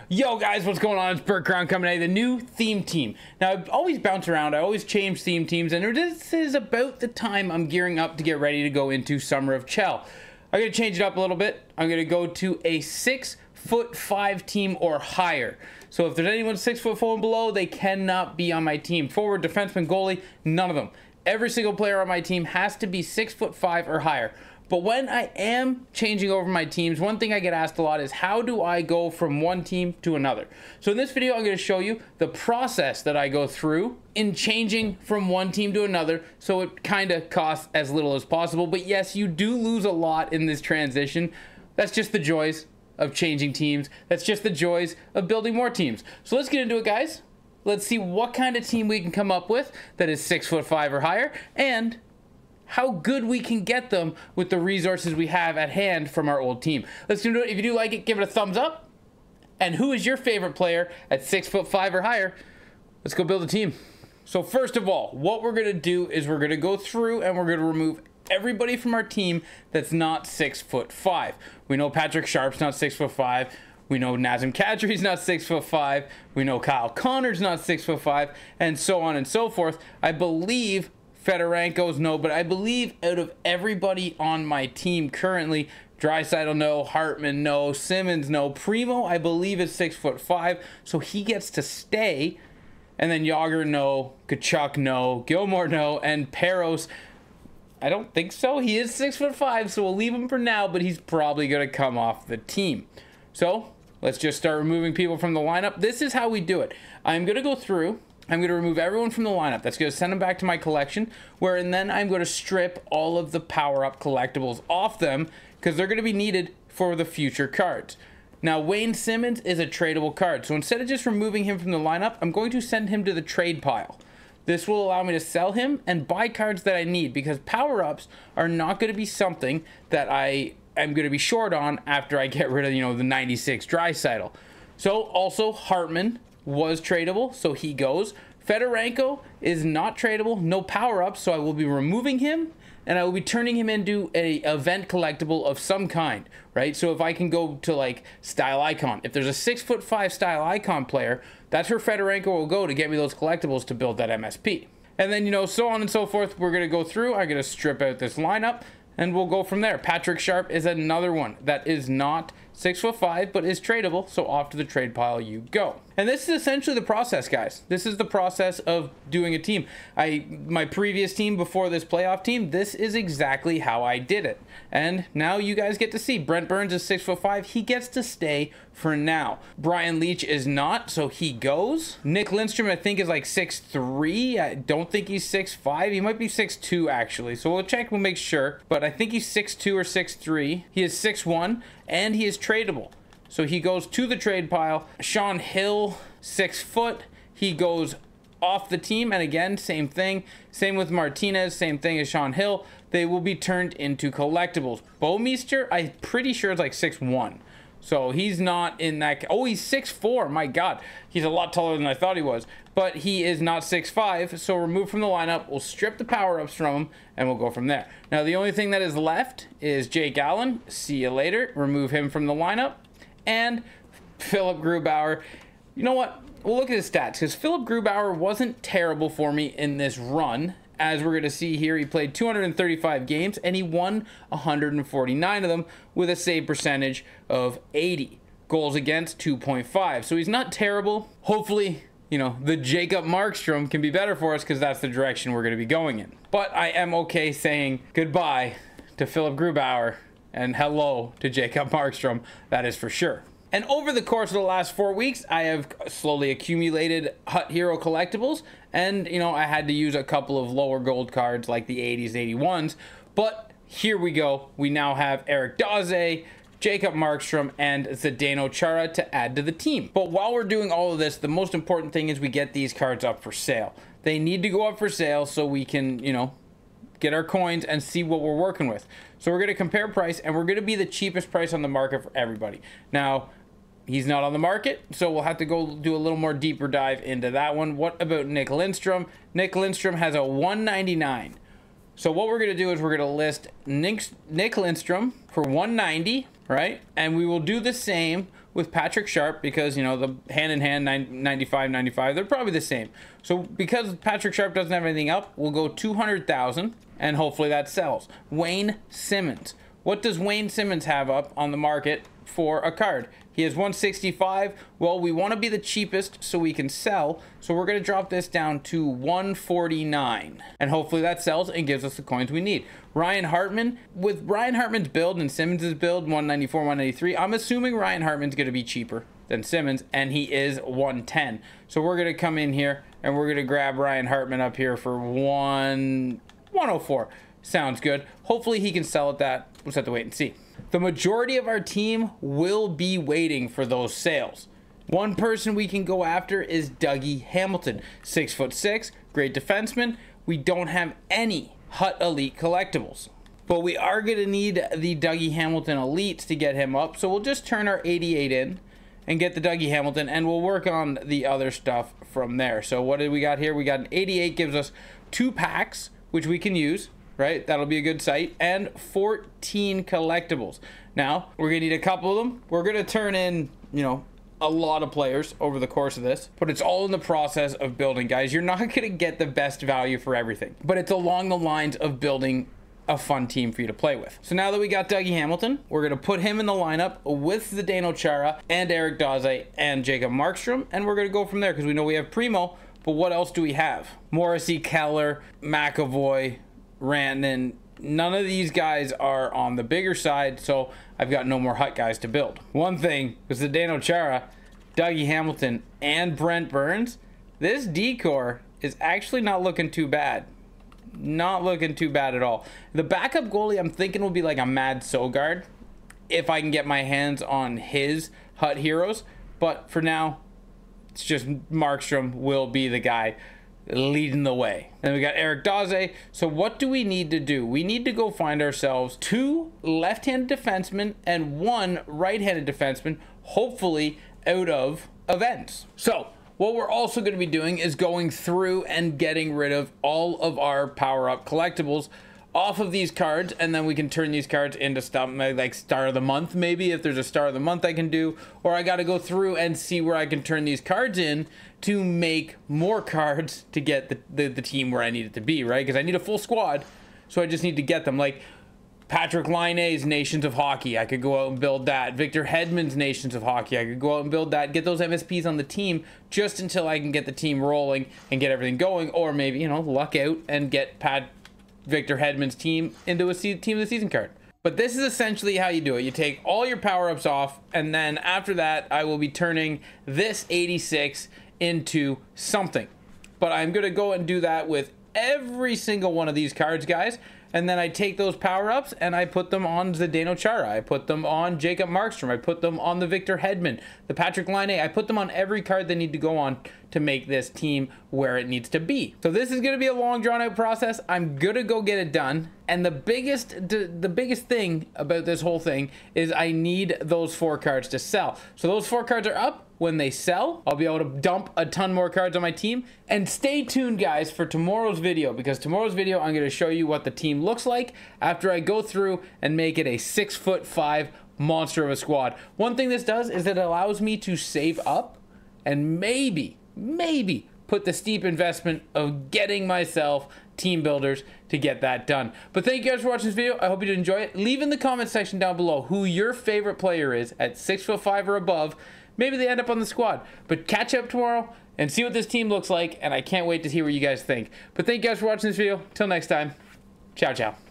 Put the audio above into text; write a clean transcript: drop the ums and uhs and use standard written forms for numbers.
Yo guys, what's going on? It's Burt Crown coming at you, the new theme team. Now, I always bounce around, I always change theme teams, and this is about the time I'm gearing up to get ready to go into Summer of Chell. I'm going to change it up a little bit. I'm going to go to a 6'5" team or higher. So if there's anyone 6'4" and below, they cannot be on my team. Forward, defenseman, goalie, none of them. Every single player on my team has to be 6'5" or higher. But when I am changing over my teams, one thing I get asked a lot is how do I go from one team to another? So in this video, I'm going to show you the process that I go through in changing from one team to another, so it kind of costs as little as possible. But yes, you do lose a lot in this transition. That's just the joys of changing teams. That's just the joys of building more teams. So let's get into it, guys. Let's see what kind of team we can come up with that is 6'5" or higher, and how good we can get them with the resources we have at hand from our old team. Let's do it. If you do like it, give it a thumbs up. And who is your favorite player at 6'5" or higher? Let's go build a team. So first of all, what we're going to do is we're going to go through and we're going to remove everybody from our team that's not 6'5". We know Patrick Sharp's not 6'5". We know Nazem Kadri's not 6'5". We know Kyle Connor's not 6'5", and so on and so forth. I believe Fedorenko's no, but I believe out of everybody on my team currently, Draisaitl no, Hartman no, Simmons no, Primo I believe is 6'5", so he gets to stay. And then Yager no, Kachuk no, Gilmore no, and Peros, I don't think so. He is 6'5", so we'll leave him for now, but he's probably going to come off the team. So let's just start removing people from the lineup. This is how we do it. I'm going to go through. I'm going to remove everyone from the lineup. That's going to send them back to my collection, and then I'm going to strip all of the power-up collectibles off them because they're going to be needed for the future cards. Now, Wayne Simmons is a tradable card, so instead of just removing him from the lineup, I'm going to send him to the trade pile. This will allow me to sell him and buy cards that I need because power-ups are not going to be something that I am going to be short on after I get rid of, the 96 Draisaitl. So, also, Hartman was tradable, so he goes. Fedorenko is not tradable, no power-ups, so I will be removing him, and I will be turning him into a event collectible of some kind, right? So if I can go to, like, Style Icon, if there's a 6'5" Style Icon player, that's where Fedorenko will go to get me those collectibles to build that MSP. And then, so on and so forth, we're going to go through. I'm going to strip out this lineup, and we'll go from there. Patrick Sharp is another one that is not 6'5", but is tradable, so off to the trade pile you go. And this is essentially the process, guys. This is the process of doing a team. My previous team before this playoff team, this is exactly how I did it. And now you guys get to see. Brent Burns is 6'5". He gets to stay for now. Brian Leach is not, so he goes. Nick Lindstrom, I think, is like 6'3". I don't think he's 6'5". He might be 6'2", actually. So we'll check, we'll make sure. But I think he's 6'2" or 6'3". He is 6'1", and he is tradable. So he goes to the trade pile. Sean Hill, 6 foot. He goes off the team. And again, same thing. Same with Martinez. Same thing as Sean Hill. They will be turned into collectibles. Bouwmeester, I'm pretty sure it's like 6'1". So he's not in that. Oh, he's 6'4". My God. He's a lot taller than I thought he was. But he is not 6'5". So remove from the lineup. We'll strip the power-ups from him. And we'll go from there. Now, the only thing that is left is Jake Allen. See you later. Remove him from the lineup. And Philip Grubauer. You know what? We'll look at his stats because Philip Grubauer wasn't terrible for me in this run. As we're going to see here, he played 235 games and he won 149 of them with a save percentage of 80. Goals against 2.5. So he's not terrible. Hopefully, the Jacob Markstrom can be better for us because that's the direction we're going to be going in. But I am okay saying goodbye to Philip Grubauer and hello to Jacob Markstrom, that is for sure. And over the course of the last 4 weeks, I have slowly accumulated Hut Hero collectibles. And, I had to use a couple of lower gold cards like the 80s, 81s. But here we go. We now have Eric Daze, Jacob Markstrom, and Zdeno Chara to add to the team. But while we're doing all of this, the most important thing is we get these cards up for sale. They need to go up for sale so we can, get our coins and see what we're working with. So we're going to compare price, and we're going to be the cheapest price on the market for everybody. Now, he's not on the market, so we'll have to go do a little more deeper dive into that one. What about Nick Lindstrom? Nick Lindstrom has a 199. So what we're going to do is we're going to list Nick Lindstrom for 190, right? And we will do the same with Patrick Sharp because, you know, the hand-in-hand 95-95, they're probably the same. So because Patrick Sharp doesn't have anything up, we'll go 200,000, and hopefully that sells. Wayne Simmons. What does Wayne Simmons have up on the market for a card? He has 165. Well, we want to be the cheapest so we can sell. So we're going to drop this down to 149. And hopefully that sells and gives us the coins we need. Ryan Hartman. With Ryan Hartman's build and Simmons' build, 194, 193, I'm assuming Ryan Hartman's going to be cheaper than Simmons, and he is 110. So we're going to come in here and we're going to grab Ryan Hartman up here for 104. Sounds good. Hopefully he can sell at that. We'll just have to wait and see. The majority of our team will be waiting for those sales. One person we can go after is Dougie Hamilton. 6'6", great defenseman. We don't have any Hut Elite collectibles, but we are going to need the Dougie Hamilton Elites to get him up. So we'll just turn our 88 in and get the Dougie Hamilton, and we'll work on the other stuff from there. So what did we got here? We got an 88, gives us 2 packs, which we can use. Right, that'll be a good sight, and 14 collectibles. Now we're gonna need a couple of them. We're gonna turn in, you know, a lot of players over the course of this, but it's all in the process of building, guys. You're not gonna get the best value for everything, but it's along the lines of building a fun team for you to play with. So now that we got Dougie Hamilton, we're gonna put him in the lineup with Zdeno Chara and Eric Daze and Jacob Markstrom, and we're gonna go from there because we know we have Primo. But what else do we have? Morrissey, Keller, McAvoy, Rantanen. None of these guys are on the bigger side, so I've got no more Hut guys to build. One thing was the Zdeno Chara, Dougie Hamilton, and Brent Burns. This decor is actually not looking too bad. Not looking too bad at all. The backup goalie I'm thinking will be like a Mad Sogard if I can get my hands on his Hut heroes. But for now, it's just Markstrom will be the guy leading the way. Then we got Eric Daze. So what do we need to do? We need to go find ourselves 2 left-handed defensemen and 1 right-handed defenseman, hopefully out of events. So what we're also going to be doing is going through and getting rid of all of our power-up collectibles off of these cards, and then we can turn these cards into stuff like Star of the Month, maybe, if there's a Star of the Month I can do, or I got to go through and see where I can turn these cards in to make more cards to get the team where I need it to be, right? Because I need a full squad, so I just need to get them. Like Patrick Laine's Nations of Hockey, I could go out and build that. Victor Hedman's Nations of Hockey, I could go out and build that, get those MSPs on the team just until I can get the team rolling and get everything going, or maybe, you know, luck out and get Victor Hedman's team into a team of the season card. But this is essentially how you do it. You take all your power-ups off, and then after that, I will be turning this 86 into something. But I'm going to go and do that with every single one of these cards, guys. And then I take those power-ups and I put them on Zdeno Chara. I put them on Jacob Markstrom. I put them on the Victor Hedman, the Patrick Laine. I put them on every card they need to go on to make this team where it needs to be. So this is going to be a long, drawn-out process. I'm going to go get it done. And the biggest thing about this whole thing is I need those 4 cards to sell. So those 4 cards are up. When they sell, I'll be able to dump a ton more cards on my team. And stay tuned, guys, for tomorrow's video, because tomorrow's video I'm going to show you what the team looks like after I go through and make it a 6'5" monster of a squad. One thing this does is it allows me to save up and maybe put the steep investment of getting myself team builders to get that done. But thank you guys for watching this video. I hope you did enjoy it. Leave in the comment section down below who your favorite player is at 6'5" or above. Maybe they end up on the squad. But catch up tomorrow and see what this team looks like, and I can't wait to hear what you guys think. But thank you guys for watching this video. Till next time, ciao, ciao.